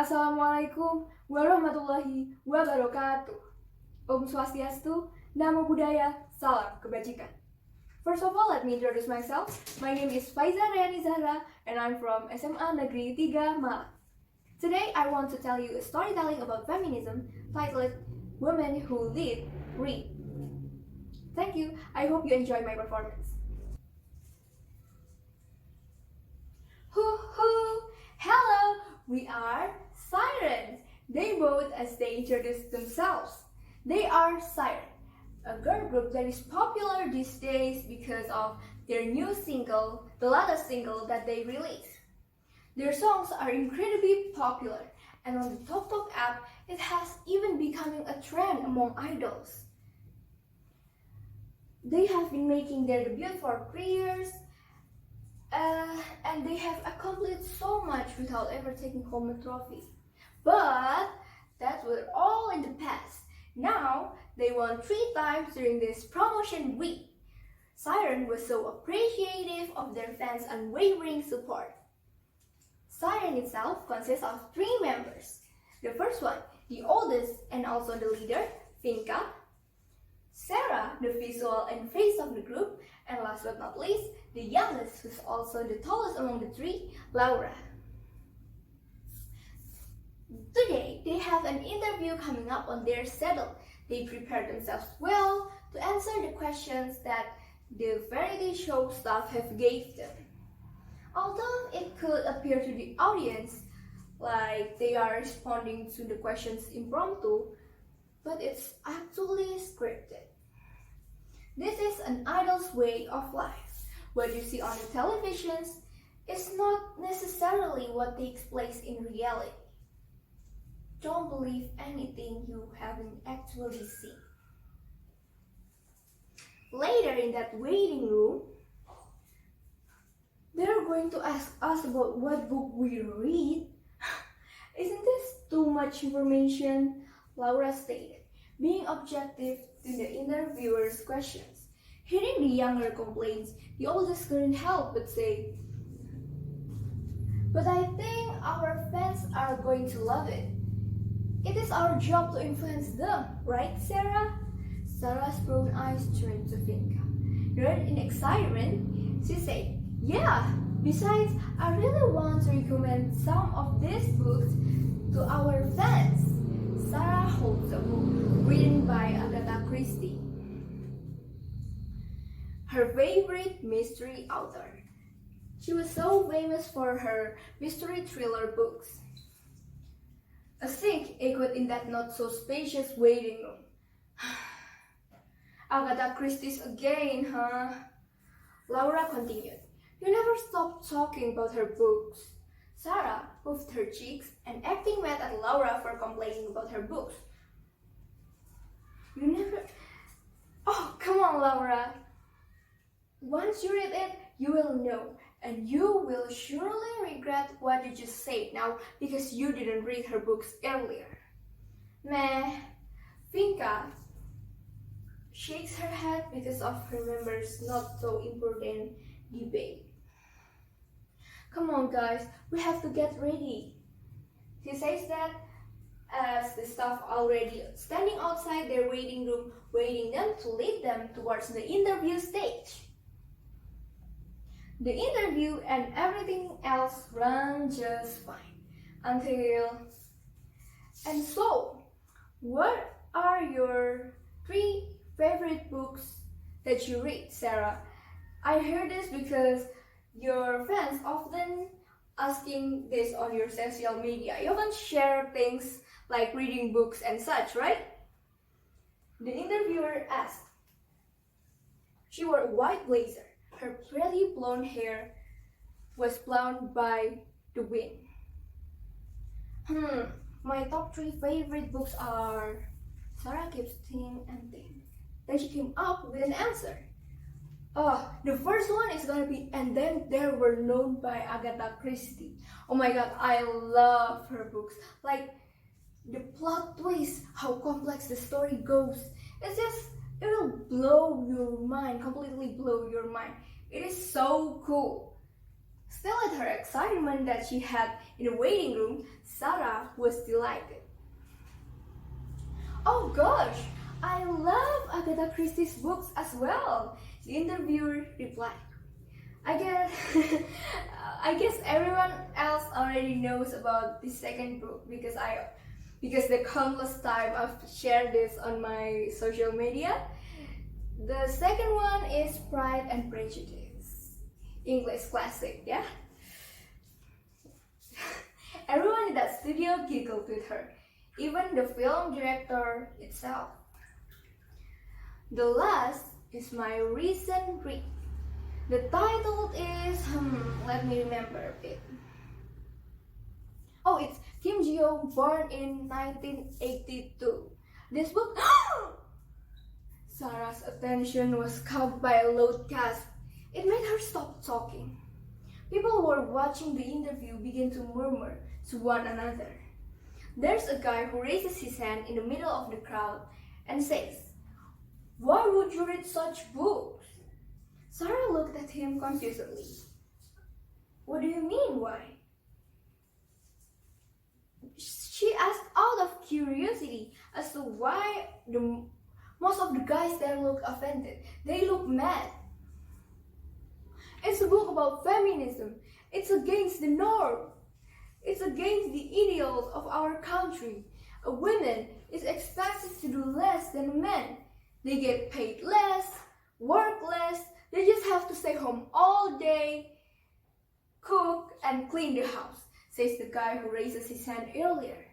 Assalamualaikum warahmatullahi wabarakatuh. Om Swastiastu, Namo Buddhaya, Salam Kebajikan. First of all, let me introduce myself. My name is Fayza Rayyani Zahra, and I'm from SMA Negeri 3 Malang. Today, I want to tell you a storytelling about feminism titled Women Who Lead, Read. Thank you. I hope you enjoy my performance. Hoo-hoo! Hello! We are Sirens. They both as they introduce themselves. They are Siren, a girl group that is popular these days because of their new single, the latest single that they released. Their songs are incredibly popular, and on the TokTok app, it has even becoming a trend among idols. They have been making their debut for 3 years, and they have accomplished so much without ever taking home a trophy. But that was all in the past. Now they won 3 times during this promotion week. Siren was so appreciative of their fans' unwavering support. Siren itself consists of 3 members. The first one, the oldest and also the leader, Finka. Sarah, the visual and face of the group, and last but not least, the youngest, who's also the tallest among the 3, Laura. Today, they have an interview coming up on their schedule. They prepared themselves well to answer the questions that the variety show staff have gave them. Although it could appear to the audience like they are responding to the questions impromptu, but it's actually scripted. This is an idol's way of life. What you see on the televisions is not necessarily what takes place in reality. Don't believe anything you haven't actually seen. Later in that waiting room, they're going to ask us about what book we read. Isn't this too much information? Laura stated, being objective to the interviewer's questions. Hearing the younger complaints, the oldest couldn't help but say, "But I think our fans are going to love it. It is our job to influence them, right, Sarah?" Sarah's brown eyes turned to Finka. Then in excitement, she said, "Yeah, besides, I really want to recommend some of these books to our fans." Sarah holds a book written by Agatha Christie, her favorite mystery author. She was so famous for her mystery thriller books. A sink echoed in that not-so-spacious waiting room. Agatha Christie's again, huh? Laura continued. You never stop talking about her books. Sarah puffed her cheeks and acting mad at Laura for complaining about her books. You never... Oh, come on, Laura. Once you read it, you will know. And you will surely regret what you just said now because you didn't read her books earlier. Meh. Finka shakes her head because of remembers not so important debate. Come on guys, we have to get ready. She says that as the staff already standing outside their waiting room, waiting them to lead them towards the interview stage. The interview and everything else ran just fine until... And so, what are your 3 favorite books that you read, Sarah? I heard this because your fans often asking this on your social media. You often share things like reading books and such, right? The interviewer asked. She wore a white blazer. Her pretty blonde hair was blown by the wind. My top 3 favorite books are... Sarah keeps thinking and thinking. Then she came up with an answer. Oh, the first one is gonna be And Then There Were None by Agatha Christie. Oh my god, I love her books. Like, the plot twist, how complex the story goes. It's just, it will blow your mind, completely blow your mind. It is so cool. Still at her excitement that she had in the waiting room, Zahra was delighted. "Oh gosh, I love Agatha Christie's books as well," the interviewer replied. I guess everyone else already knows about the second book because the countless time I've shared this on my social media. The second one is Pride and Prejudice, English classic, yeah? Everyone in that studio giggled with her, even the film director itself. The last is my recent read. The title is, let me remember a bit. Oh, it's Kim Ji-young, born in 1982. This book, Sarah's attention was caught by a loud gasp. It made her stop talking. People who were watching the interview began to murmur to one another. There's a guy who raises his hand in the middle of the crowd and says, "Why would you read such books?" Zahra looked at him confusedly. "What do you mean, why?" She asked out of curiosity as to why most of the guys there looked offended. They looked mad. "It's a book about feminism. It's against the norm. It's against the ideals of our country. A woman is expected to do less than a man. They get paid less, work less, they just have to stay home all day, cook and clean the house," says the guy who raises his hand earlier.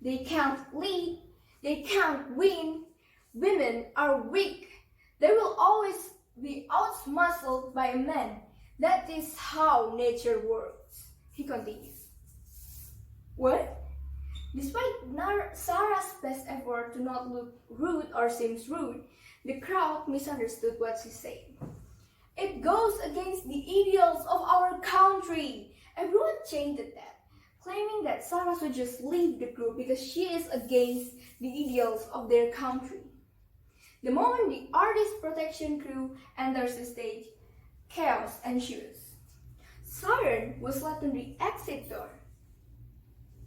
"They can't lead, they can't win. Women are weak. They will always be out-muscled by a man. That is how nature works," he continues. What? Despite Sarah's best effort to not look rude or seem rude, the crowd misunderstood what she said. "It goes against the ideals of our country." Everyone chanted that, claiming that Sarah should just leave the group because she is against the ideals of their country. The moment the artist protection crew enters the stage, chaos ensues. Siren was led to the exit door,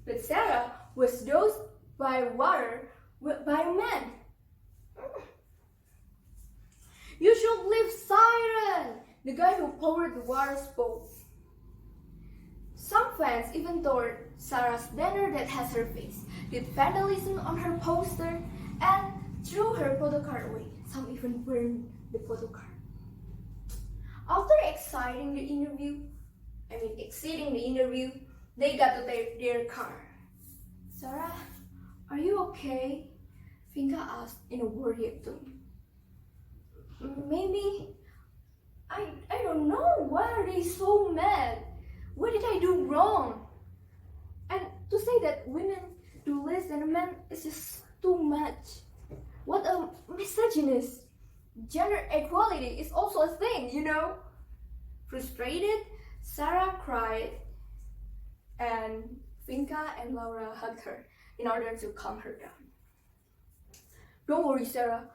but Sarah was doused by water by a man. "You should leave, Siren!" the guy who poured the water spoke. Some fans even tore Sarah's banner that has her face, did vandalism on her poster, and threw her photo card away. Some even burned the photo card. After exceeding the interview, they got to their car. "Zahra, are you okay?" Finka asked in a worried tone. "Maybe. I don't know. Why are they so mad? What did I do wrong? And to say that women do less than a man is just too much. What a misogynist. Gender equality is also a thing, you know." Frustrated, Sarah cried, and Finka and Laura hugged her in order to calm her down. "Don't worry, Sarah.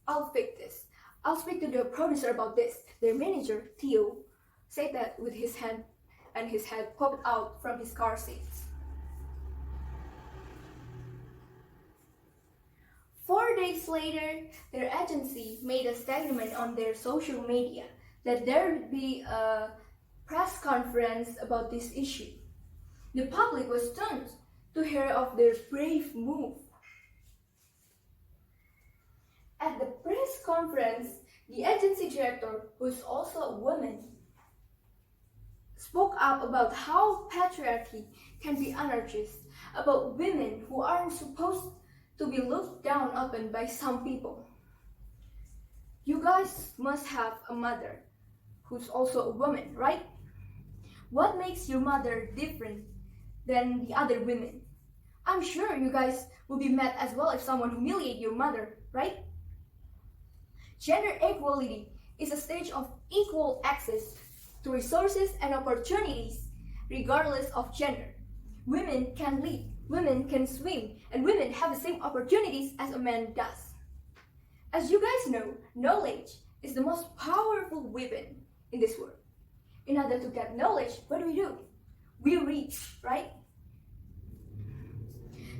I'll fix this. I'll speak to the producer about this." Their manager, Theo, said that with his hand, and his head popped out from his car seats. 4 days later, their agency made a statement on their social media that there would be a press conference about this issue. The public was stunned to hear of their brave move. At the press conference, the agency director, who is also a woman, spoke up about how patriarchy can be anarchist, about women who aren't supposed to be looked down upon by some people. "You guys must have a mother who's also a woman, right? What makes your mother different than the other women? I'm sure you guys will be mad as well if someone humiliates your mother, right? Gender equality is a stage of equal access to resources and opportunities regardless of gender. Women can lead, women can swim, and women have the same opportunities as a man does. As you guys know, knowledge is the most powerful weapon in this world. In order to get knowledge, what do? We read, right?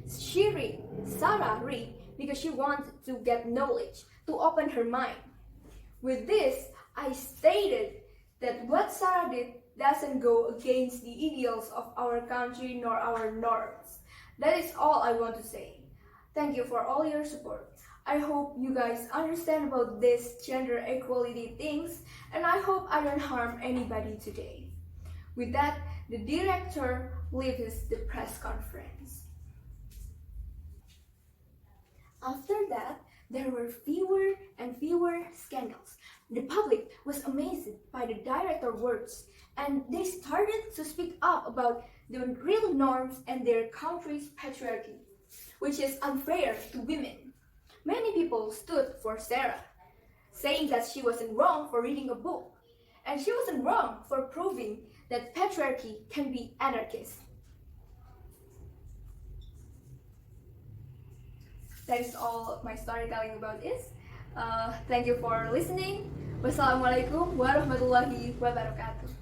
Zahra read because she wanted to get knowledge, to open her mind. With this, I stated that what Zahra did doesn't go against the ideals of our country nor our norms. That is all I want to say. Thank you for all your support. I hope you guys understand about this gender equality things, and I hope I don't harm anybody today. With that, the director leaves the press conference. After that, there were fewer and fewer scandals. The public was amazed by the director's words, and they started to speak up about the real norms and their country's patriarchy, which is unfair to women. Many people stood for Zahra, saying that she wasn't wrong for reading a book, and she wasn't wrong for proving that patriarchy can be anarchist. That is all my storytelling about this. Thank you for listening. Wassalamualaikum warahmatullahi wabarakatuh.